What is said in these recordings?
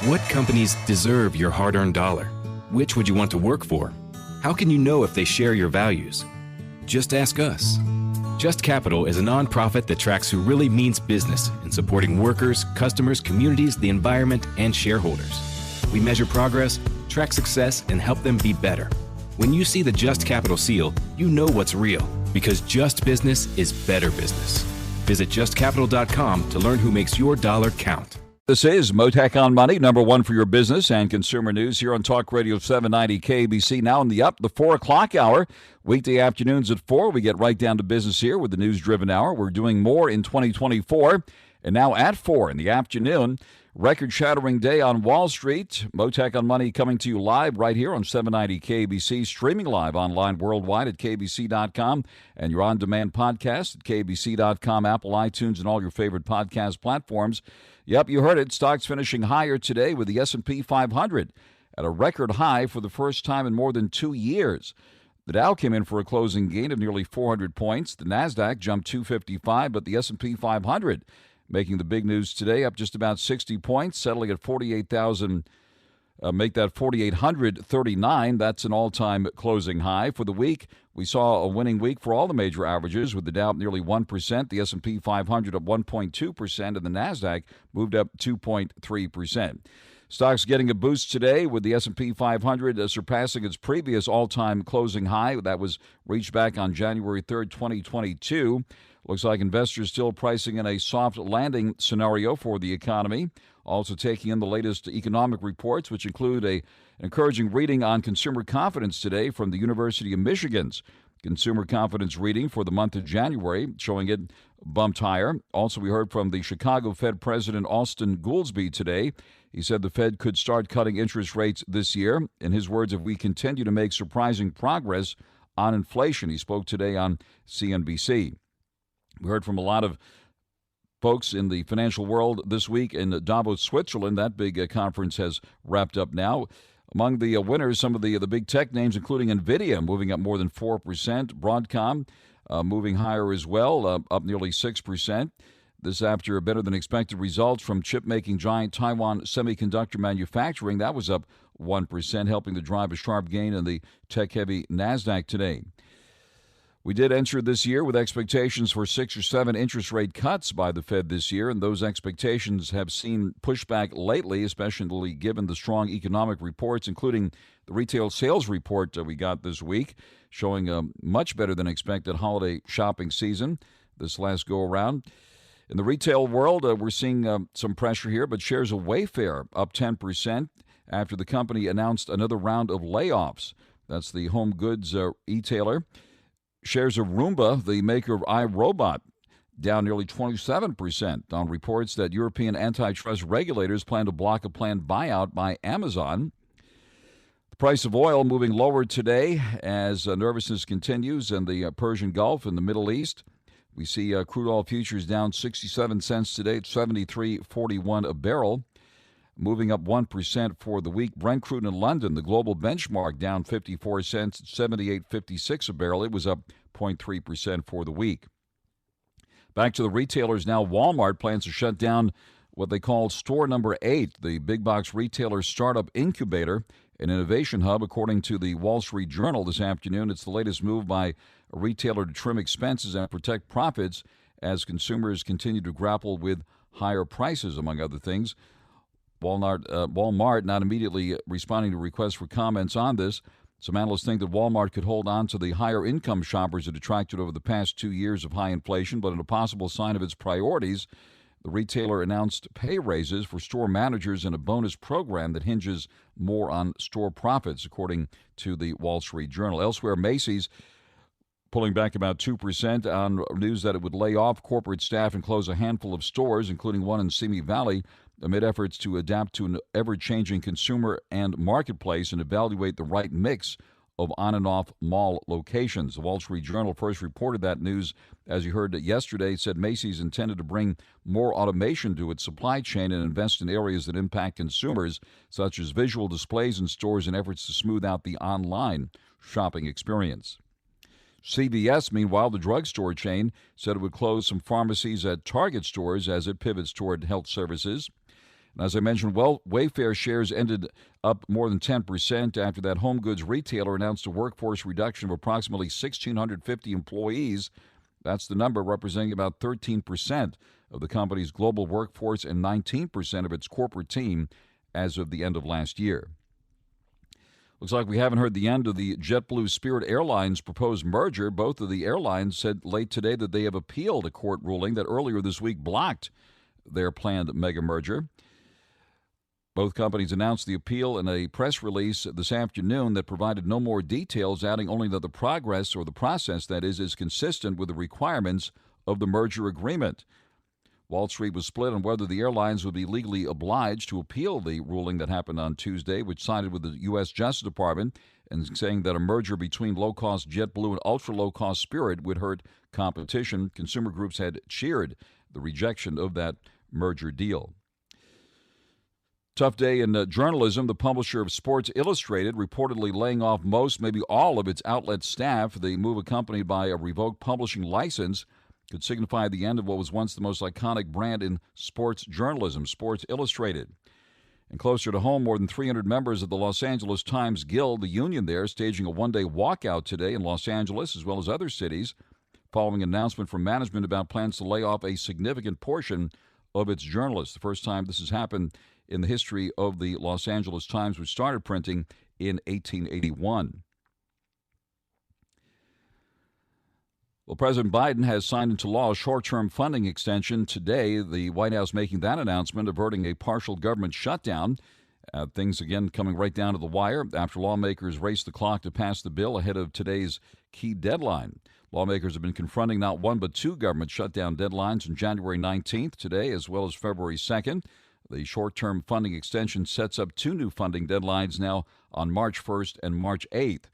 What companies deserve your hard-earned dollar? Which would you want to work for? How can you know if they share your values? Just ask us. Just Capital is a nonprofit that tracks who really means business in supporting workers, customers, communities, the environment, and shareholders. We measure progress, track success, and help them be better. When you see the Just Capital seal, you know what's real, because just business is better business. Visit justcapital.com to learn who makes your dollar count. This is Mottek On Money, number one for your business and consumer news here on Talk Radio 790 KBC. Now in the 4 o'clock hour, weekday afternoons at 4. We get right down to business here with the news-driven hour. We're doing more in 2024. And now at 4 in the afternoon, record-shattering day on Wall Street. Mottek On Money coming to you live right here on 790 KBC, streaming live online worldwide at kbc.com, and your on-demand podcast at kbc.com, Apple, iTunes, and all your favorite podcast platforms. Yep, you heard it. Stocks finishing higher today with the S&P 500 at a record high for the first time in more than 2 years. The Dow came in for a closing gain of nearly 400 points. The NASDAQ jumped 255, but the S&P 500 making the big news today, up just about 60 points, settling at 48,000. Make that 4,839. That's an all-time closing high. For the week, we saw a winning week for all the major averages, with the Dow up nearly 1%, the S&P 500 up 1.2%, and the NASDAQ moved up 2.3%. Stocks getting a boost today with the S&P 500 surpassing its previous all-time closing high. That was reached back on January 3rd, 2022. Looks like investors still pricing in a soft landing scenario for the economy. Also taking in the latest economic reports, which include an encouraging reading on consumer confidence today from the University of Michigan's consumer confidence reading for the month of January, showing it bumped higher. Also, we heard from the Chicago Fed President Austin Goolsbee today. He said the Fed could start cutting interest rates this year. In his words, if we continue to make surprising progress on inflation. He spoke today on CNBC. We heard from a lot of folks in the financial world this week in Davos, Switzerland. That big conference has wrapped up now. Among the winners, some of the big tech names, including NVIDIA, moving up more than 4%. Broadcom moving higher as well, up nearly 6%. This after better-than-expected results from chip-making giant Taiwan Semiconductor Manufacturing. That was up 1%, helping to drive a sharp gain in the tech-heavy NASDAQ today. We did enter this year with expectations for 6 or 7 interest rate cuts by the Fed this year, and those expectations have seen pushback lately, especially given the strong economic reports, including the retail sales report that we got this week, showing a much better than expected holiday shopping season this last go-around. In the retail world, we're seeing some pressure here, but shares of Wayfair up 10% after the company announced another round of layoffs. That's the home goods retailer. Shares of Roomba, the maker of iRobot, down nearly 27% on reports that European antitrust regulators plan to block a planned buyout by Amazon. The price of oil moving lower today as nervousness continues in the Persian Gulf and the Middle East. We see crude oil futures down 67 cents today at $73.41 a barrel, moving up 1% for the week. Brent crude in London, the global benchmark, down 54 cents at $78.56 a barrel. It was up 0.3% for the week. Back to the retailers now. Walmart plans to shut down what they call Store Number 8, the big box retailer startup incubator and innovation hub, according to the Wall Street Journal this afternoon. It's the latest move by a retailer to trim expenses and protect profits as consumers continue to grapple with higher prices, among other things. Walmart not immediately responding to requests for comments on this. Some analysts think that Walmart could hold on to the higher income shoppers it attracted over the past 2 years of high inflation, but in a possible sign of its priorities, the retailer announced pay raises for store managers and a bonus program that hinges more on store profits, according to the Wall Street Journal. Elsewhere, Macy's pulling back about 2% on news that it would lay off corporate staff and close a handful of stores, including one in Simi Valley, amid efforts to adapt to an ever-changing consumer and marketplace and evaluate the right mix of on and off mall locations. The Wall Street Journal first reported that news, as you heard yesterday. It said Macy's intended to bring more automation to its supply chain and invest in areas that impact consumers, such as visual displays in stores in efforts to smooth out the online shopping experience. CVS, meanwhile, the drugstore chain, said it would close some pharmacies at Target stores as it pivots toward health services. And as I mentioned, Wayfair shares ended up more than 10% after that home goods retailer announced a workforce reduction of approximately 1,650 employees. That's the number, representing about 13% of the company's global workforce and 19% of its corporate team as of the end of last year. Looks like we haven't heard the end of the JetBlue Spirit Airlines proposed merger. Both of the airlines said late today that they have appealed a court ruling that earlier this week blocked their planned mega merger. Both companies announced the appeal in a press release this afternoon that provided no more details, adding only that the progress, or the process that is consistent with the requirements of the merger agreement. Wall Street was split on whether the airlines would be legally obliged to appeal the ruling that happened on Tuesday, which sided with the U.S. Justice Department and saying that a merger between low-cost JetBlue and ultra-low-cost Spirit would hurt competition. Consumer groups had cheered the rejection of that merger deal. Tough day in journalism. The publisher of Sports Illustrated reportedly laying off most, maybe all, of its outlet staff. The move, accompanied by a revoked publishing license, could signify the end of what was once the most iconic brand in sports journalism, Sports Illustrated. And closer to home, more than 300 members of the Los Angeles Times Guild, the union there, staging a one-day walkout today in Los Angeles as well as other cities, following an announcement from management about plans to lay off a significant portion of its journalists. The first time this has happened in the history of the Los Angeles Times, which started printing in 1881. Well, President Biden has signed into law a short-term funding extension today, the White House making that announcement, averting a partial government shutdown. Things, again, coming right down to the wire after lawmakers raced the clock to pass the bill ahead of today's key deadline. Lawmakers have been confronting not one but two government shutdown deadlines on January 19th today as well as February 2nd. The short-term funding extension sets up two new funding deadlines now on March 1st and March 8th.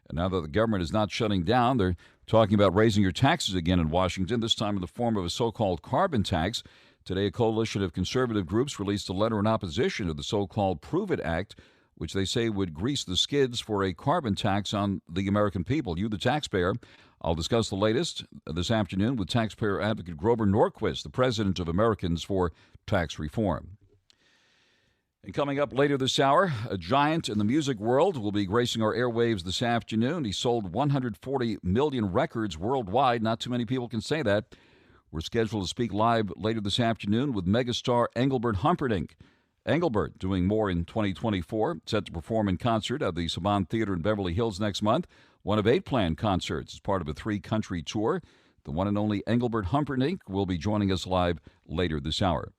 And now that the government is not shutting down, they're talking about raising your taxes again in Washington, this time in the form of a so-called carbon tax. Today, a coalition of conservative groups released a letter in opposition to the so-called Prove It Act, which they say would grease the skids for a carbon tax on the American people, you, the taxpayer. I'll discuss the latest this afternoon with taxpayer advocate Grover Norquist, the president of Americans for Tax Reform. And coming up later this hour, a giant in the music world will be gracing our airwaves this afternoon. He sold 140 million records worldwide. Not too many people can say that. We're scheduled to speak live later this afternoon with megastar Engelbert Humperdinck. Engelbert doing more in 2024, set to perform in concert at the Saban Theater in Beverly Hills next month. One of 8 planned concerts as part of a 3-country tour. The one and only Engelbert Humperdinck will be joining us live later this hour.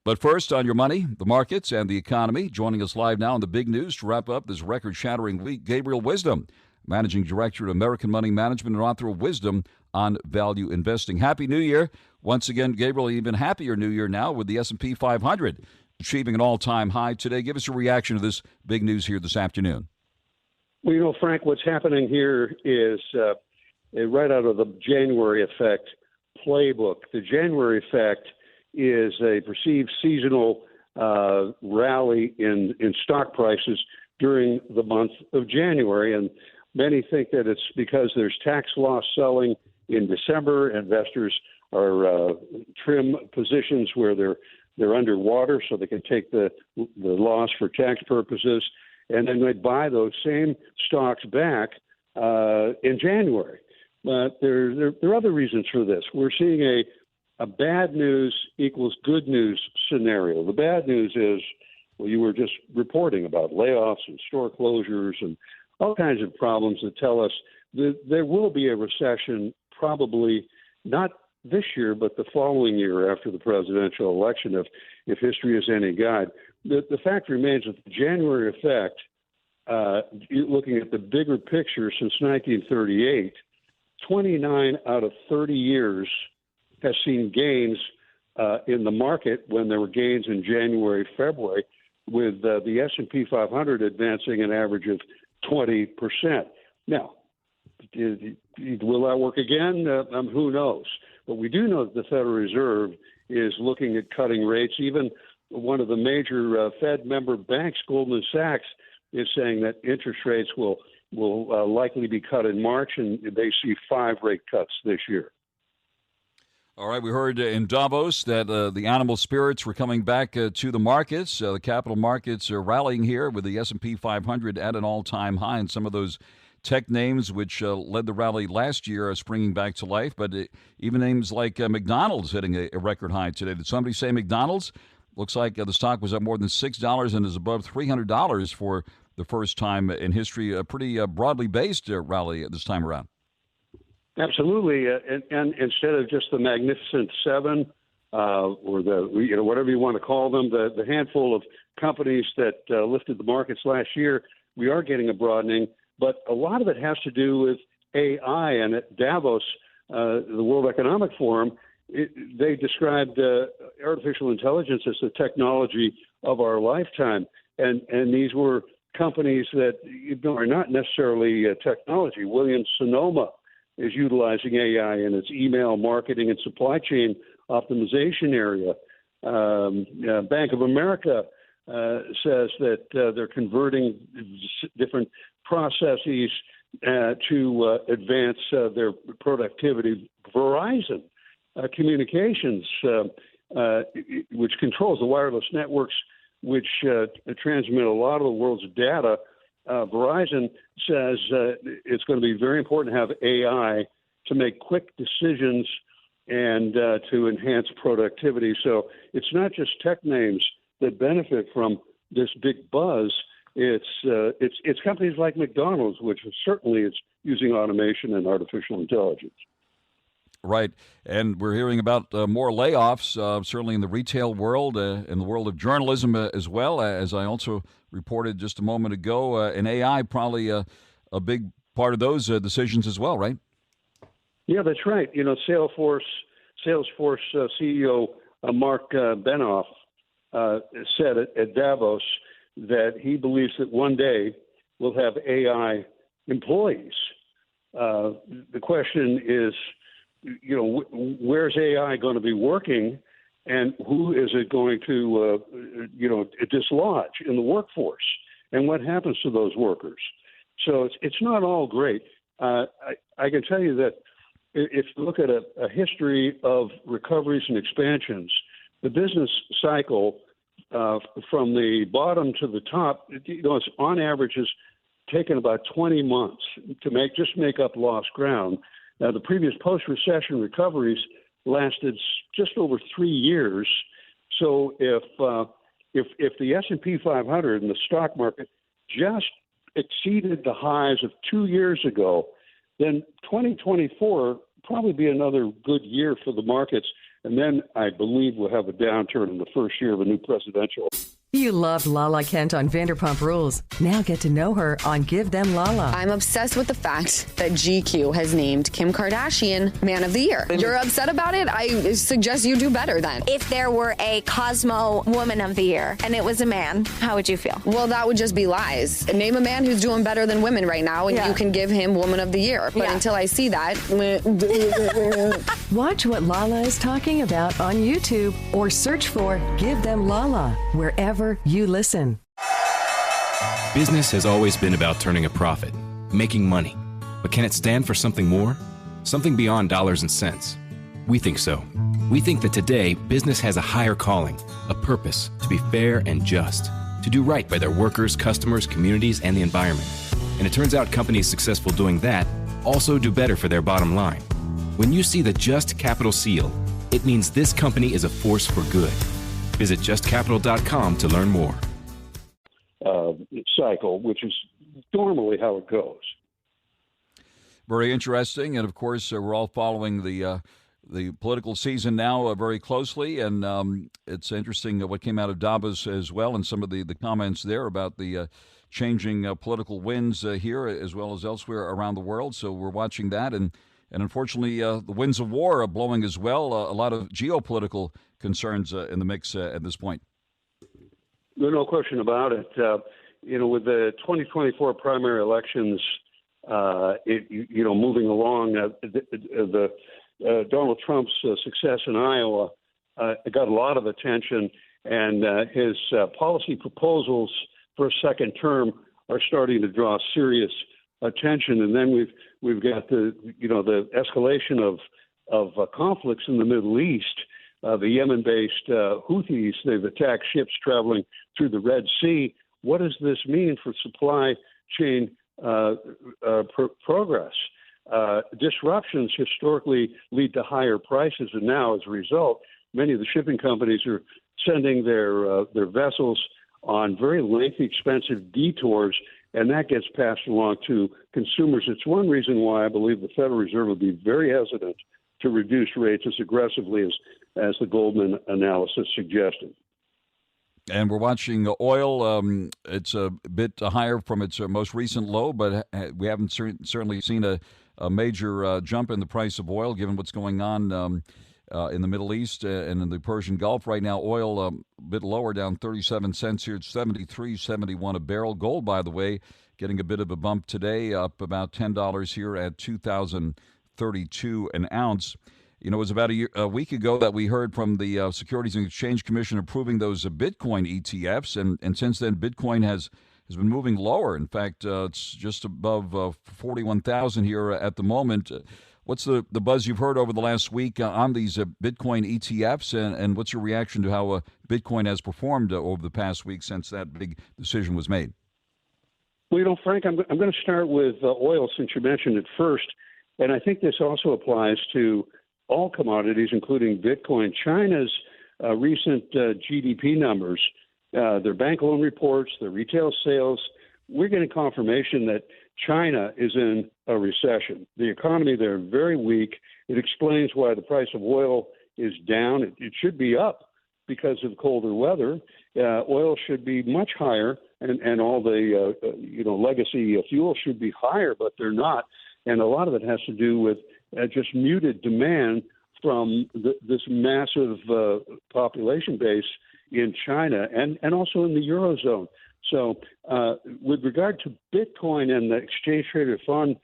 But first, on your money, the markets, and the economy. Joining us live now on the big news to wrap up this record-shattering week, Gabriel Wisdom, Managing Director at American Money Management and author of Wisdom on Value Investing. Happy New Year. Once again, Gabriel, even happier New Year now with the S&P 500 achieving an all-time high today. Give us a reaction to this big news here this afternoon. Well, you know, Frank, what's happening here is right out of the January effect playbook. The January effect is a perceived seasonal rally in stock prices during the month of January. And many think that it's because there's tax loss selling in December. Investors are trim positions where they're underwater so they can take the loss for tax purposes. And then they buy those same stocks back in January. But there are other reasons for this. We're seeing a bad news equals good news scenario. The bad news is, well, you were just reporting about layoffs and store closures and all kinds of problems that tell us that there will be a recession, probably not this year, but the following year after the presidential election, if history is any guide. The fact remains that the January effect, looking at the bigger picture since 1938, 29 out of 30 years has seen gains in the market when there were gains in January, February, with the S&P 500 advancing an average of 20%. Now, will that work again? Who knows? But we do know that the Federal Reserve is looking at cutting rates. Even one of the major Fed member banks, Goldman Sachs, is saying that interest rates will likely be cut in March, and they see 5 rate cuts this year. All right, we heard in Davos that the animal spirits were coming back to the markets. The capital markets are rallying here with the S&P 500 at an all-time high, and some of those tech names which led the rally last year are springing back to life. But even names like McDonald's hitting a record high today. Did somebody say McDonald's? Looks like the stock was up more than $6 and is above $300 for the first time in history. A pretty broadly based rally this time around. Absolutely, and instead of just the Magnificent Seven or the whatever you want to call them, the handful of companies that lifted the markets last year, we are getting a broadening. But a lot of it has to do with AI. And at Davos, the World Economic Forum, they described artificial intelligence as the technology of our lifetime, and these were companies that are not necessarily technology. Williams-Sonoma is utilizing AI in its email marketing and supply chain optimization area. Bank of America says that they're converting different processes to advance their productivity. Verizon Communications, which controls the wireless networks which transmit a lot of the world's data, Verizon says it's going to be very important to have AI to make quick decisions and to enhance productivity. So it's not just tech names that benefit from this big buzz. It's companies like McDonald's, which certainly is using automation and artificial intelligence. Right. And we're hearing about more layoffs, certainly in the retail world, in the world of journalism as well, as I also reported just a moment ago. And AI probably a big part of those decisions as well, right? Yeah, that's right. Salesforce CEO Mark Benioff said at Davos that he believes that one day we'll have AI employees. The question is, where's AI going to be working, and who is it going to, dislodge in the workforce, and what happens to those workers? So it's not all great. I can tell you that if you look at a history of recoveries and expansions, the business cycle from the bottom to the top, it's on average has taken about 20 months to make up lost ground. Now, the previous post-recession recoveries lasted just over 3 years. So if the S&P 500 and the stock market just exceeded the highs of 2 years ago, then 2024 probably be another good year for the markets. And then I believe we'll have a downturn in the first year of a new presidential. You loved Lala Kent on Vanderpump Rules. Now get to know her on Give Them Lala. I'm obsessed with the fact that GQ has named Kim Kardashian Man of the Year. You're upset about it? I suggest you do better then. If there were a Cosmo Woman of the Year and it was a man, how would you feel? Well, that would just be lies. Name a man who's doing better than women right now, and you can give him Woman of the Year. But until I see that... Watch what Lala is talking about on YouTube or search for Give Them Lala wherever you listen. Business has always been about turning a profit, making money. But can it stand for something more? Something beyond dollars and cents? We think so. We think that today, business has a higher calling, a purpose to be fair and just, to do right by their workers, customers, communities, and the environment. And it turns out companies successful doing that also do better for their bottom line. When you see the Just Capital seal, it means this company is a force for good. Visit justcapital.com to learn more. Cycle, which is normally how it goes. Very interesting, and of course, we're all following the political season now very closely, and it's interesting what came out of Davos as well, and some of the comments there about the changing political winds here as well as elsewhere around the world. So we're watching that, and unfortunately, the winds of war are blowing as well. A lot of geopolitical concerns in the mix at this point. No question about it. With the 2024 primary elections, moving along, Donald Trump's success in Iowa got a lot of attention, and his policy proposals for a second term are starting to draw serious attention. And then we've got the escalation conflicts in the Middle East. The Yemen-based Houthis, they've attacked ships traveling through the Red Sea. What does this mean for supply chain progress? Disruptions historically lead to higher prices, and now, as a result, many of the shipping companies are sending their vessels on very lengthy, expensive detours, and that gets passed along to consumers. It's one reason why I believe the Federal Reserve will be very hesitant to reduce rates as aggressively as the Goldman analysis suggested. And we're watching oil. It's a bit higher from its most recent low, but we haven't certainly seen a major jump in the price of oil, given what's going on in the Middle East and in the Persian Gulf. Right now, oil a bit lower, down 37 cents here. It's $73.71 a barrel. Gold, by the way, getting a bit of a bump today, up about $10 here at $2,032 an ounce. You know, it was about a week ago that we heard from the Securities and Exchange Commission approving those Bitcoin ETFs, and since then, Bitcoin has been moving lower. In fact, it's just above 41,000 here at the moment. What's the buzz you've heard over the last week on these Bitcoin ETFs, and what's your reaction to how Bitcoin has performed over the past week since that big decision was made? Well, you know, Frank, I'm going to start with oil since you mentioned it first, and I think this also applies to all commodities, including Bitcoin. China's recent GDP numbers, their bank loan reports, their retail sales, we're getting confirmation that China is in a recession. The economy there is very weak. It explains why the price of oil is down. It should be up because of colder weather. Oil should be much higher, and all the legacy fuel should be higher, but they're not. And a lot of it has to do with just muted demand from this massive population base in China and also in the Eurozone. So with regard to Bitcoin and the exchange traded fund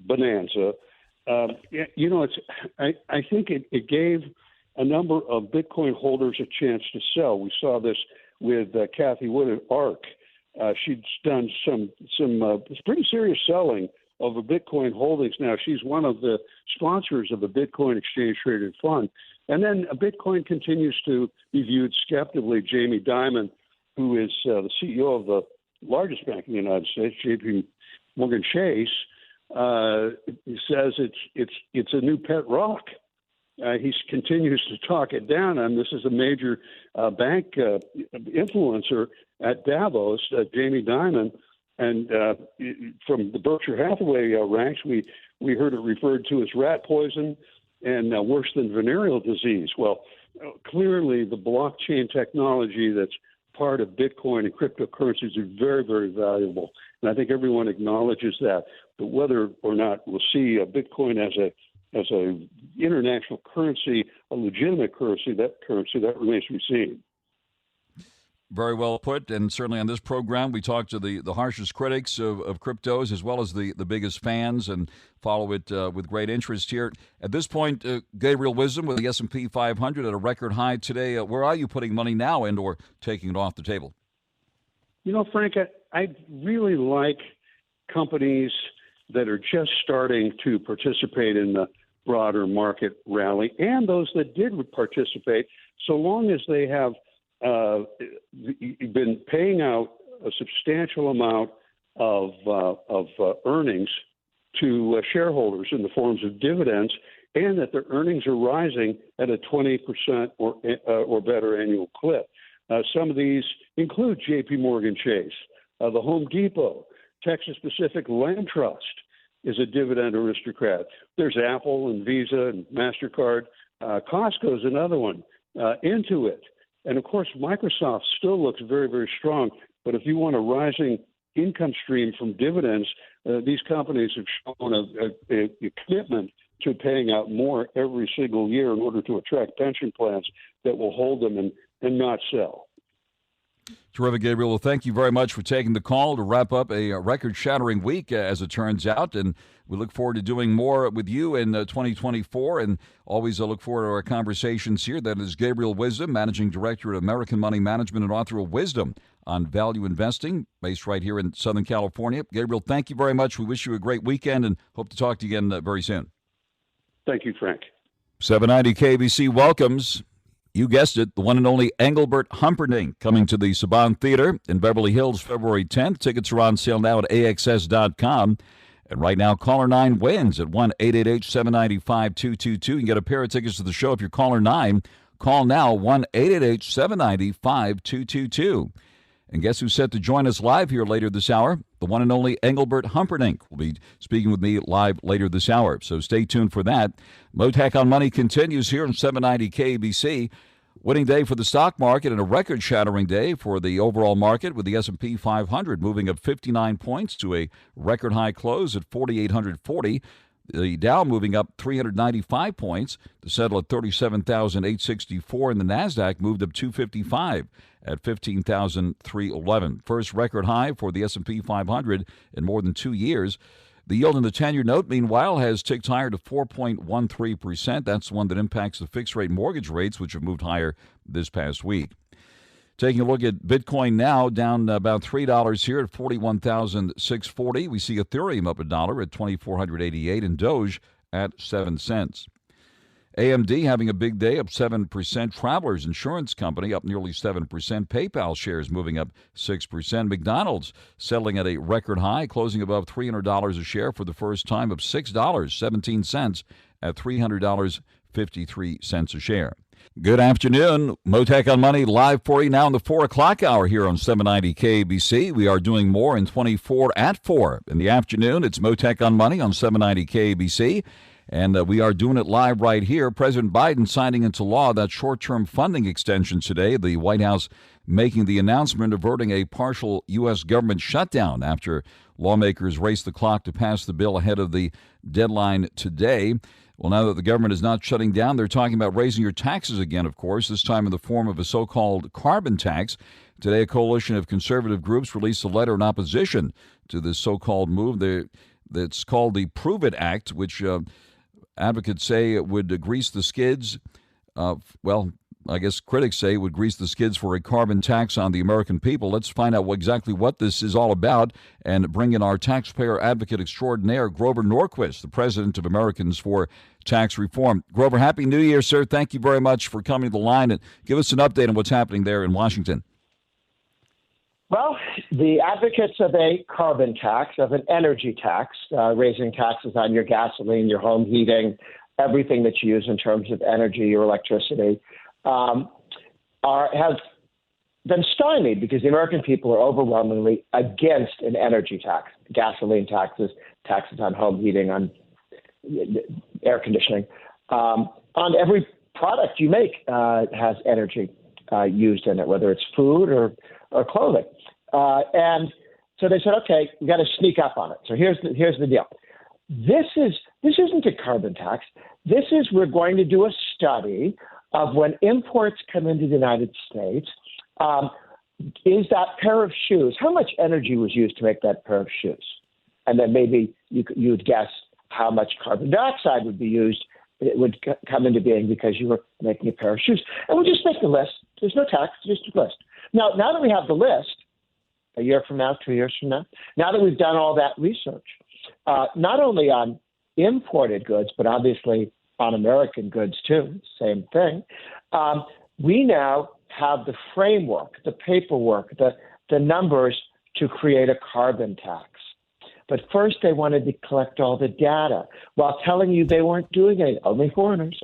bonanza, I think it gave a number of Bitcoin holders a chance to sell. We saw this with Kathy Wood at ARK. She'd done some pretty serious selling of a Bitcoin holdings. Now, she's one of the sponsors of the Bitcoin exchange traded fund. And then Bitcoin continues to be viewed skeptically. Jamie Dimon, who is the CEO of the largest bank in the United States, JP Morgan Chase, says it's a new pet rock. He continues to talk it down, and this is a major bank influencer at Davos, Jamie Dimon. And from the Berkshire Hathaway ranks, we heard it referred to as rat poison and worse than venereal disease. Well, clearly the blockchain technology that's part of Bitcoin and cryptocurrencies is very, very valuable. And I think everyone acknowledges that. But whether or not we'll see Bitcoin as a international currency, a legitimate currency, that remains to be seen. Very well put, and certainly on this program, we talk to the harshest critics of cryptos as well as the biggest fans and follow it with great interest here. At this point, Gabriel Wisdom with the S&P 500 at a record high today. Where are you putting money now and or taking it off the table? You know, Frank, I really like companies that are just starting to participate in the broader market rally and those that did participate, so long as they have been paying out a substantial amount of earnings to shareholders in the forms of dividends, and that their earnings are rising at a 20% or better annual clip. Some of these include J.P. Morgan Chase, the Home Depot, Texas Pacific Land Trust is a dividend aristocrat. There's Apple and Visa and MasterCard. Costco is another one. Intuit. And, of course, Microsoft still looks very, very strong. But if you want a rising income stream from dividends, these companies have shown a commitment to paying out more every single year in order to attract pension plans that will hold them and not sell. Terrific, Gabriel. Well, thank you very much for taking the call to wrap up a record-shattering week, as it turns out. And we look forward to doing more with you in 2024, and always look forward to our conversations here. That is Gabriel Wisdom, Managing Director at American Money Management and author of Wisdom on Value Investing, based right here in Southern California. Gabriel, thank you very much. We wish you a great weekend and hope to talk to you again very soon. Thank you, Frank. 790 KBC welcomes, you guessed it, the one and only Engelbert Humperdinck coming to the Saban Theater in Beverly Hills February 10th. Tickets are on sale now at AXS.com. And right now, caller 9 wins at 1-888-795-2222. You can get a pair of tickets to the show if you're caller 9. Call now, 1-888-795-2222. And guess who's set to join us live here later this hour? The one and only Engelbert Humperdinck will be speaking with me live later this hour. So stay tuned for that. Mottek On Money continues here on 790 KBC. Winning day for the stock market and a record-shattering day for the overall market, with the S&P 500 moving up 59 points to a record-high close at 4,840. The Dow moving up 395 points to settle at 37,864, and the Nasdaq moved up 255 at 15,311. First record high for the S&P 500 in more than 2 years. The yield in the 10-year note, meanwhile, has ticked higher to 4.13%. That's the one that impacts the fixed-rate mortgage rates, which have moved higher this past week. Taking a look at Bitcoin now, down about $3 here at 41,640. We see Ethereum up $1 at 2,488, and Doge at 7 cents. AMD having a big day, up 7%. Travelers Insurance Company up nearly 7%. PayPal shares moving up 6%. McDonald's settling at a record high, closing above $300 a share for the first time, up $6.17 at $300.53 a share. Good afternoon. Mottek On Money live for you now in the 4 o'clock hour here on 790 KBC. We are doing more in 24 at 4 in the afternoon. It's Mottek On Money on 790 KBC. And we are doing it live right here. President Biden signing into law that short-term funding extension today. The White House making the announcement averting a partial U.S. government shutdown after lawmakers raced the clock to pass the bill ahead of the deadline today. Well, now that the government is not shutting down, they're talking about raising your taxes again, of course, this time in the form of a so-called carbon tax. Today, a coalition of conservative groups released a letter in opposition to this so-called move that's called the Prove It Act, which advocates say it would grease the skids. I guess critics say it would grease the skids for a carbon tax on the American people. Let's find out exactly what this is all about and bring in our taxpayer advocate extraordinaire, Grover Norquist, the president of Americans for Tax Reform. Grover, Happy New Year, sir. Thank you very much for coming to the line and give us an update on what's happening there in Washington. Well, the advocates of a carbon tax, of an energy tax, raising taxes on your gasoline, your home heating, everything that you use in terms of energy, your electricity, have been stymied because the American people are overwhelmingly against an energy tax, gasoline taxes, taxes on home heating, on air conditioning. On every product you make has energy used in it, whether it's food or clothing. And so they said, okay, we got to sneak up on it. So here's the deal. This isn't a carbon tax. This is, we're going to do a study of when imports come into the United States, is that pair of shoes, how much energy was used to make that pair of shoes? And then maybe you'd guess how much carbon dioxide would be used. It would come into being because you were making a pair of shoes. And we'll just make the list. There's no tax, just a list. Now that we have the list, a year from now, 2 years from now that we've done all that research, not only on imported goods, but obviously on American goods too, same thing, we now have the framework, the paperwork, the numbers to create a carbon tax. But first they wanted to collect all the data while telling you they weren't doing anything. Only foreigners,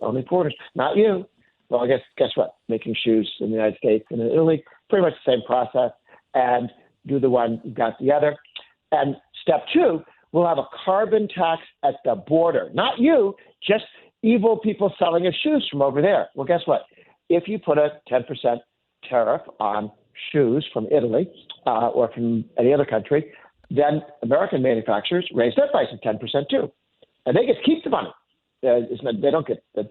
not you. Well, guess what? Making shoes in the United States and in Italy, pretty much the same process, and do the one, got the other. And step 2, we'll have a carbon tax at the border. Not you, just evil people selling us shoes from over there. Well, guess what? If you put a 10% tariff on shoes from Italy or from any other country, then American manufacturers raise their prices 10% too. And they get to keep the money. They don't get the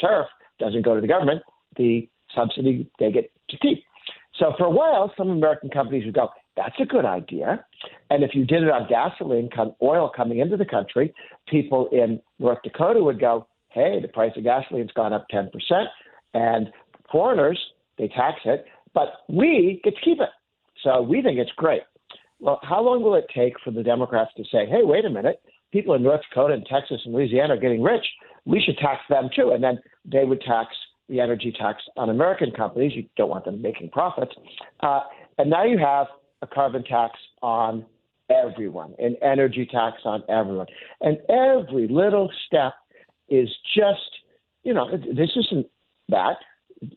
tariff doesn't go to the government. The subsidy they get to keep. So for a while, some American companies would go, that's a good idea. And if you did it on gasoline, oil coming into the country, people in North Dakota would go, hey, the price of gasoline's gone up 10%. And foreigners, they tax it, but we get to keep it. So we think it's great. Well, how long will it take for the Democrats to say, hey, wait a minute, people in North Dakota and Texas and Louisiana are getting rich. we should tax them too. And then they would tax the energy tax on American companies. You don't want them making profits. And now you have a carbon tax on everyone, an energy tax on everyone. And every little step is just, this isn't that.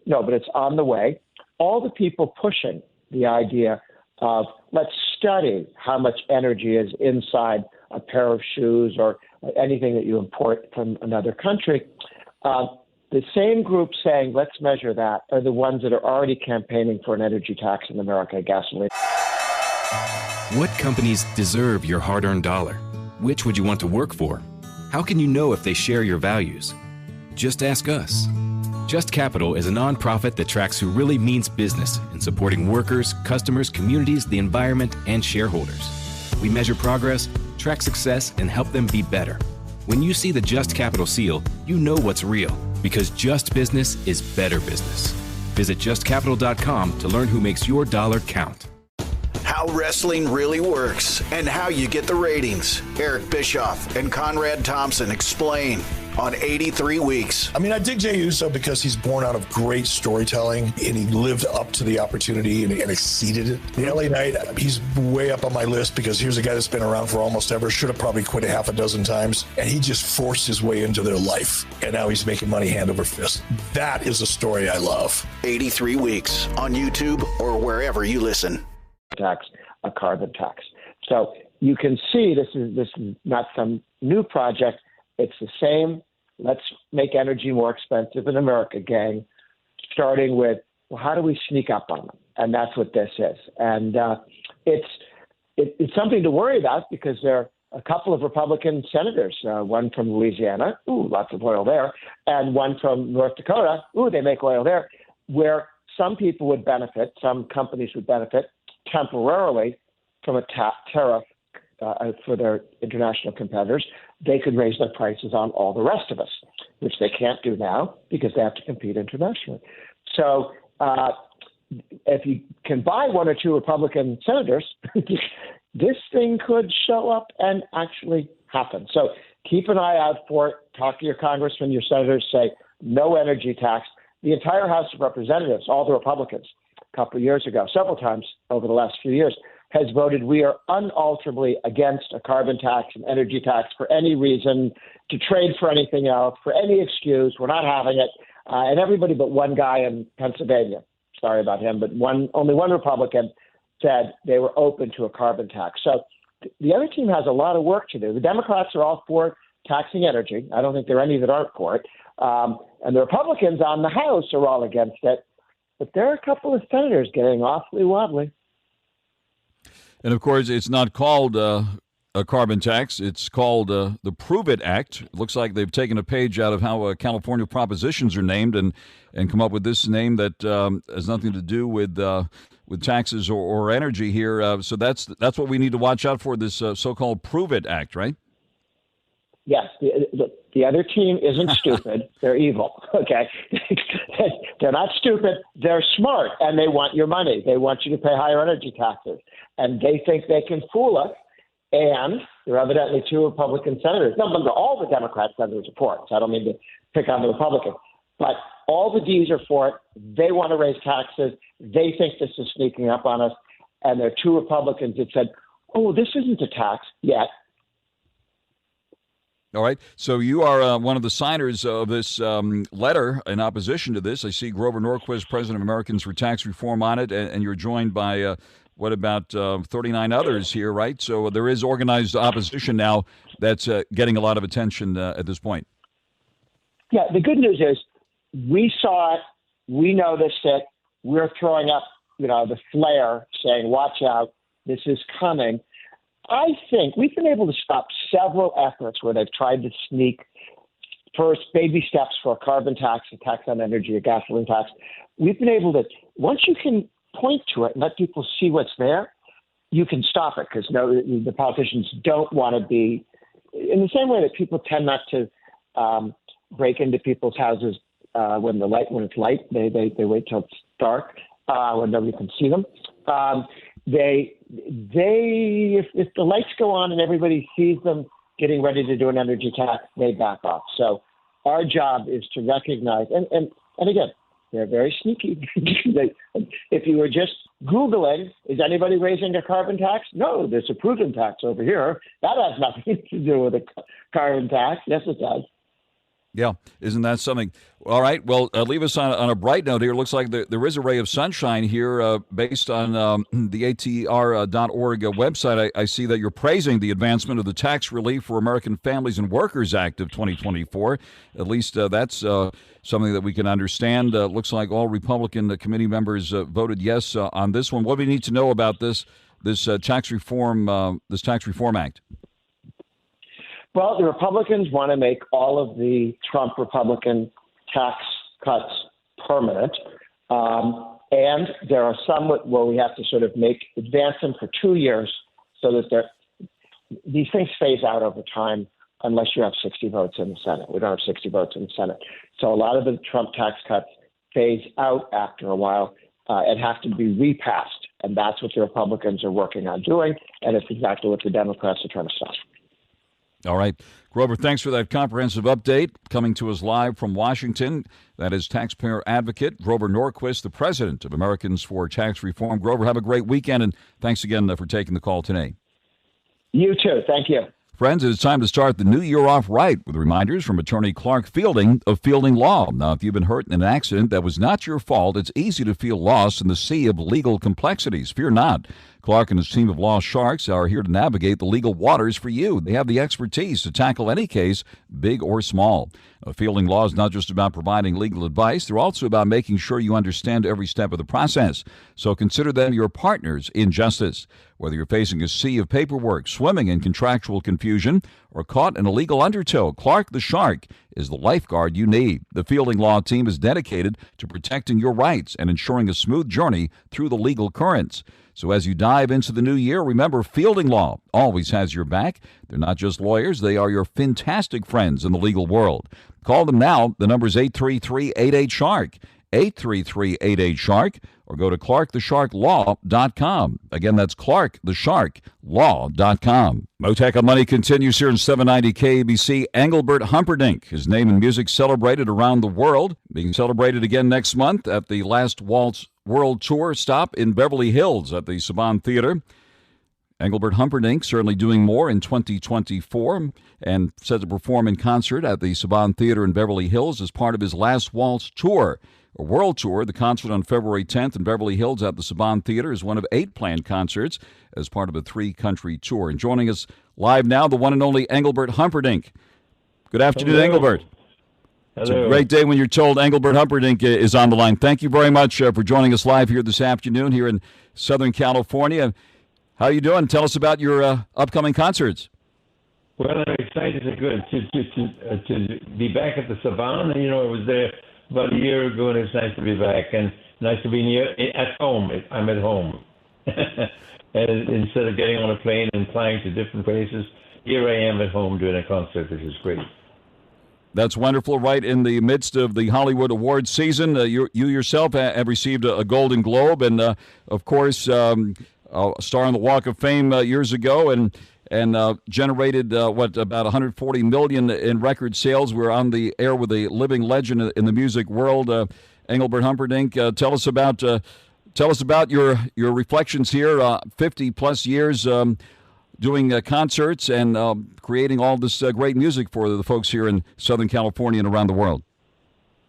No, but it's on the way. All the people pushing the idea of let's study how much energy is inside a pair of shoes or anything that you import from another country. The same group saying let's measure that are the ones that are already campaigning for an energy tax in America, gasoline. What companies deserve your hard-earned dollar? Which would you want to work for? How can you know if they share your values? Just ask us. Just Capital is a nonprofit that tracks who really means business in supporting workers, customers, communities, the environment, and shareholders. We measure progress, track success, and help them be better. When you see the Just Capital seal, you know what's real, because just business is better business. Visit justcapital.com to learn who makes your dollar count. How wrestling really works and how you get the ratings. Eric Bischoff and Conrad Thompson explain on 83 Weeks. I mean, I dig Jey Uso because he's born out of great storytelling and he lived up to the opportunity and exceeded it. The LA Knight, he's way up on my list because here's a guy that's been around for almost ever, should have probably quit a half a dozen times, and he just forced his way into their life. And now he's making money hand over fist. That is a story I love. 83 Weeks on YouTube or wherever you listen. A carbon tax. So you can see this is not some new project. It's the same. Let's make energy more expensive in America, gang, starting with, well, how do we sneak up on them? And that's what this is. And it's something to worry about because there are a couple of Republican senators, one from Louisiana, lots of oil there, and one from North Dakota, they make oil there, where some people would benefit, some companies would benefit temporarily from a tariff for their international competitors. They could raise their prices on all the rest of us, which they can't do now because they have to compete internationally. So if you can buy one or two Republican senators, this thing could show up and actually happen. So keep an eye out for it. Talk to your congressman, your senators, say no energy tax. The entire House of Representatives, all the Republicans, a couple of years ago, several times over the last few years, has voted we are unalterably against a carbon tax, an energy tax for any reason, to trade for anything else, for any excuse. We're not having it. And everybody but one guy in Pennsylvania, sorry about him, but only one Republican said they were open to a carbon tax. So the other team has a lot of work to do. The Democrats are all for taxing energy. I don't think there are any that aren't for it. And the Republicans on the House are all against it. But there are a couple of senators getting awfully wobbly. And, of course, it's not called a carbon tax. It's called the Prove It Act. It looks like they've taken a page out of how California propositions are named and come up with this name that has nothing to do with taxes or energy here. So that's what we need to watch out for, this so-called Prove It Act, right? Yes. The other team isn't stupid. They're evil, okay? They're not stupid. They're smart, and they want your money. They want you to pay higher energy taxes. And they think they can fool us. And there are evidently two Republican senators. No, all the Democrat senators are for it, so I don't mean to pick on the Republicans. But all the Ds are for it. They want to raise taxes. They think this is sneaking up on us. And there are two Republicans that said, this isn't a tax yet. All right. So you are one of the signers of this letter in opposition to this. I see Grover Norquist, President of Americans for Tax Reform, on it, and you're joined by what about 39 others here, right? So there is organized opposition now that's getting a lot of attention at this point. Yeah, the good news is we saw it. We noticed it. We're throwing up, the flare saying, watch out, this is coming. I think we've been able to stop several efforts where they've tried to sneak first baby steps for a carbon tax, a tax on energy, a gasoline tax. We've been able to, once you can point to it and let people see what's there, you can stop it because the politicians don't want to be in the same way that people tend not to break into people's houses when it's light. They wait till it's dark when nobody can see them. If the lights go on and everybody sees them getting ready to do an energy tax, they back off. So Our job is to recognize, and again, they're very sneaky. If you were just Googling, is anybody raising a carbon tax? No, there's a proven tax over here. That has nothing to do with a carbon tax. Yes, it does. Yeah, isn't that something? All right, well, leave us on a bright note here. It looks like there is a ray of sunshine here based on the ATR.org website. I see that you're praising the advancement of the Tax Relief for American Families and Workers Act of 2024. At least that's something that we can understand. Looks like all Republican committee members voted yes on this one. What do we need to know about this tax reform act? Well, the Republicans want to make all of the Trump Republican tax cuts permanent. And there are some where we have to sort of advance them for 2 years so that these things phase out over time unless you have 60 votes in the Senate. We don't have 60 votes in the Senate. So a lot of the Trump tax cuts phase out after a while and have to be repassed. And that's what the Republicans are working on doing. And it's exactly what the Democrats are trying to stop. All right. Grover, thanks for that comprehensive update. Coming to us live from Washington, that is taxpayer advocate Grover Norquist, the president of Americans for Tax Reform. Grover, have a great weekend, and thanks again for taking the call today. You too. Thank you. Friends, it's time to start the new year off right with reminders from attorney Clark Fielding of Fielding Law. Now, if you've been hurt in an accident that was not your fault, it's easy to feel lost in the sea of legal complexities. Fear not. Clark and his team of law sharks are here to navigate the legal waters for you. They have the expertise to tackle any case, big or small. Fielding Law is not just about providing legal advice. They're also about making sure you understand every step of the process. So consider them your partners in justice. Whether you're facing a sea of paperwork, swimming in contractual confusion, or caught in a legal undertow, Clark the Shark is the lifeguard you need. The Fielding Law team is dedicated to protecting your rights and ensuring a smooth journey through the legal currents. So as you dive into the new year, remember Fielding Law always has your back. They're not just lawyers, they are your fantastic friends in the legal world. Call them now. The number is 833-88-SHARK, 833-88-SHARK, or go to clarkthesharklaw.com. Again, that's clarkthesharklaw.com. Mottek On Money continues here in 790 KABC. Engelbert Humperdinck, his name and music celebrated around the world, being celebrated again next month at the Last Waltz World Tour stop in Beverly Hills at the Saban Theater. Engelbert Humperdinck certainly doing more in 2024 and set to perform in concert at the Saban Theater in Beverly Hills as part of his Last Waltz Tour, a world tour. The concert on February 10th in Beverly Hills at the Saban Theater is one of 8 planned concerts as part of a 3-country tour. And joining us live now, the one and only Engelbert Humperdinck. Good afternoon, Hello. Engelbert. It's a great day when you're told Engelbert Humperdinck is on the line. Thank you very much for joining us live here this afternoon here in Southern California. How are you doing? Tell us about your upcoming concerts. Well, I'm excited to be back at the Saban. You know, I was there about a year ago, and it's nice to be back and nice to be at home. I'm at home. And instead of getting on a plane and flying to different places, here I am at home doing a concert, which is great. That's wonderful. Right in the midst of the Hollywood awards season, you yourself have received a Golden Globe, and of course, a star on the Walk of Fame years ago, and generated about $140 million in record sales. We're on the air with a living legend in the music world, Engelbert Humperdinck. Tell us about your reflections here. 50 plus years. Doing concerts and creating all this great music for the folks here in Southern California and around the world.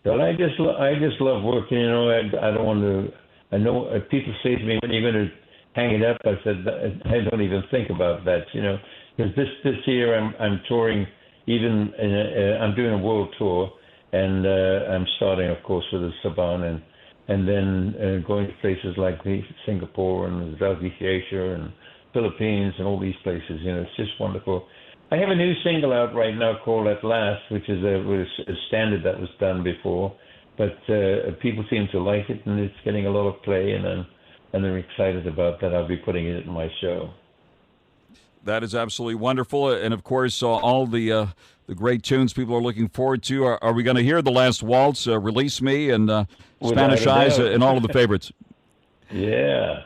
Well, I just love working. You know, I don't want to. I know people say to me, "When are you going to hang it up?" I said, "I don't even think about that." You know, because this year I'm touring. I'm doing a world tour, and I'm starting, of course, with the Saban, and then going to places like Singapore and Southeast Asia and Philippines and all these places. You know, it's just wonderful. I have a new single out right now called At Last, which is a standard that was done before, but people seem to like it, and it's getting a lot of play, and they're excited about that. I'll be putting it in my show. That is absolutely wonderful, and of course, all the great tunes people are looking forward to. Are we going to hear The Last Waltz, Release Me, and Spanish Eyes, and all of the favorites? Yeah.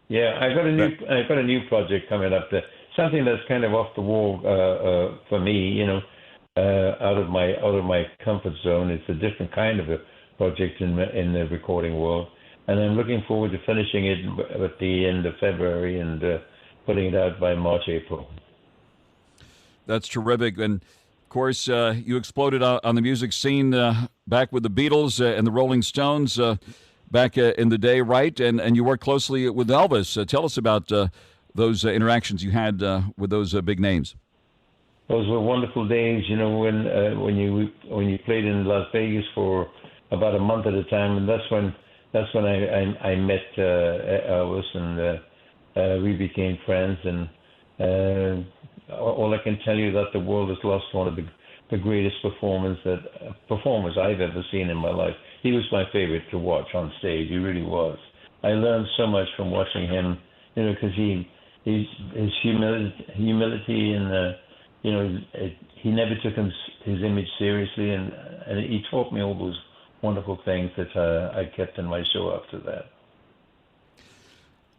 Yeah, I got a new project coming up. Something that's kind of off the wall for me. You know, out of my comfort zone. It's a different kind of a project in the recording world, and I'm looking forward to finishing it at the end of February and putting it out by March, April. That's terrific. And of course, you exploded on the music scene back with the Beatles and the Rolling Stones back in the day, right? And you worked closely with Elvis. Tell us about those interactions you had with those big names. Those were wonderful days, you know, when you played in Las Vegas for about a month at a time, and that's when I met Elvis, and we became friends. And all I can tell you that the world has lost one of the greatest performers I've ever seen in my life. He was my favorite to watch on stage. He really was. I learned so much from watching him, you know, because his humility and you know, he never took his image seriously, and he taught me all those wonderful things that I kept in my show after that.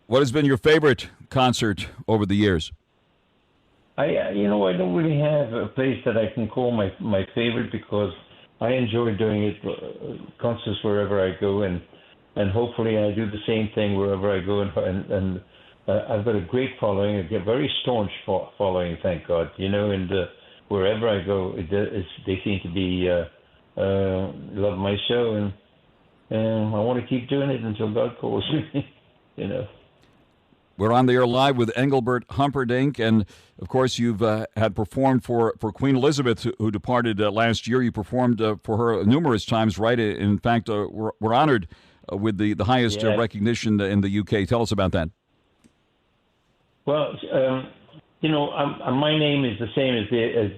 What has been your favorite concert over the years? I don't really have a place that I can call my favorite, because I enjoy doing it, concerts wherever I go, and hopefully I do the same thing wherever I go, and I've got a great following, a very staunch following, thank God, you know, and wherever I go, they seem to be love my show, and I want to keep doing it until God calls me, you know. We're on the air live with Engelbert Humperdinck, and of course you've had performed for Queen Elizabeth, who departed last year. You performed for her numerous times, right? In fact, we're honored with the highest recognition in the UK. Tell us about that. Well, you know, my name is the same as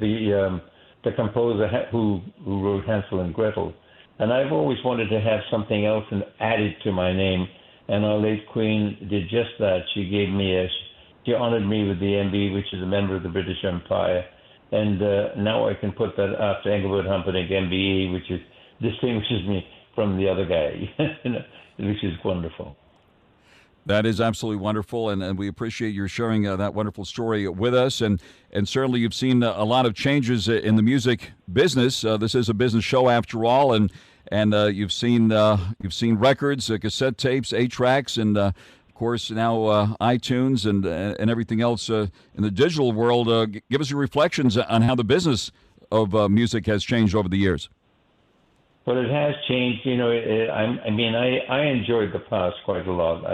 the composer who wrote Hansel and Gretel, and I've always wanted to have something else added to my name. And our late Queen did just that. She honored me with the MB, which is a member of the British Empire. And now I can put that after Engelbert Humperdinck, MBE, which distinguishes me from the other guy, which is wonderful. That is absolutely wonderful, and we appreciate your sharing that wonderful story with us. And certainly you've seen a lot of changes in the music business. This is a business show after all, and you've seen records, cassette tapes, 8-tracks, and of course now iTunes and everything else in the digital world. Give us your reflections on how the business of music has changed over the years. Well, it has changed. You know, I enjoyed the past quite a lot.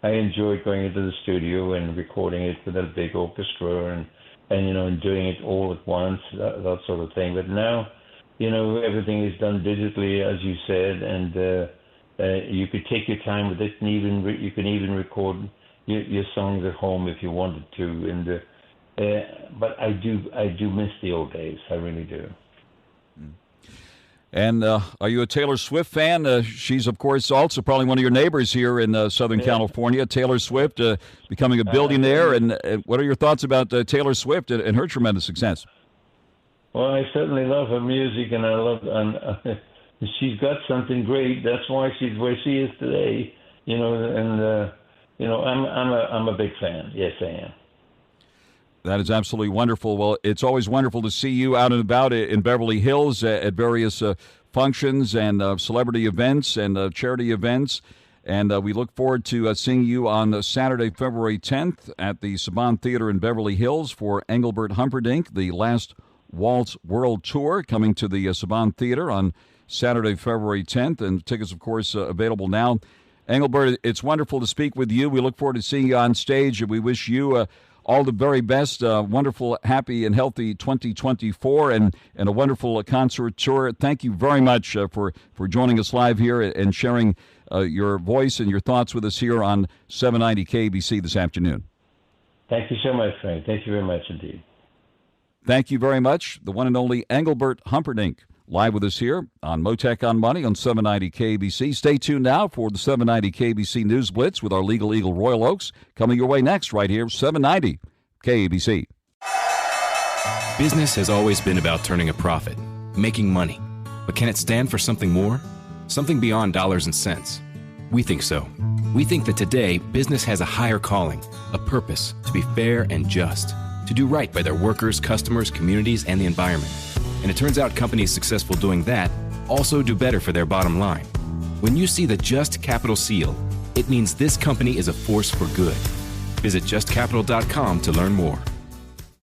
I enjoyed going into the studio and recording it with a big orchestra and you know, and doing it all at once, that sort of thing. But now, you know, everything is done digitally, as you said, and you could take your time with it, and you can even record your songs at home if you wanted to. But I do miss the old days. I really do. And are you a Taylor Swift fan? She's, of course, also probably one of your neighbors here in Southern California. Taylor Swift becoming a billionaire. And what are your thoughts about Taylor Swift and her tremendous success? Well, I certainly love her music, and she's got something great. That's why she's where she is today. You know, and you know, I'm a big fan. Yes, I am. That is absolutely wonderful. Well, it's always wonderful to see you out and about in Beverly Hills at various functions and celebrity events and charity events. And we look forward to seeing you on Saturday, February 10th at the Saban Theater in Beverly Hills for Engelbert Humperdinck, the Last Waltz World Tour, coming to the Saban Theater on Saturday, February 10th. And tickets, of course, available now. Engelbert, it's wonderful to speak with you. We look forward to seeing you on stage, and we wish you all the very best, wonderful, happy, and healthy 2024, and a wonderful concert tour. Thank you very much for joining us live here and sharing your voice and your thoughts with us here on 790 KBC this afternoon. Thank you so much, Frank. Thank you very much indeed. Thank you very much. The one and only Engelbert Humperdinck, live with us here on Mottek On Money on 790 KBC. Stay tuned now for the 790 KBC News Blitz with our Legal Eagle Royal Oaks. Coming your way next right here, 790 KBC. Business has always been about turning a profit, making money. But can it stand for something more? Something beyond dollars and cents? We think so. We think that today, business has a higher calling, a purpose to be fair and just, to do right by their workers, customers, communities, and the environment. And it turns out companies successful doing that also do better for their bottom line. When you see the Just Capital seal, it means this company is a force for good. Visit justcapital.com to learn more.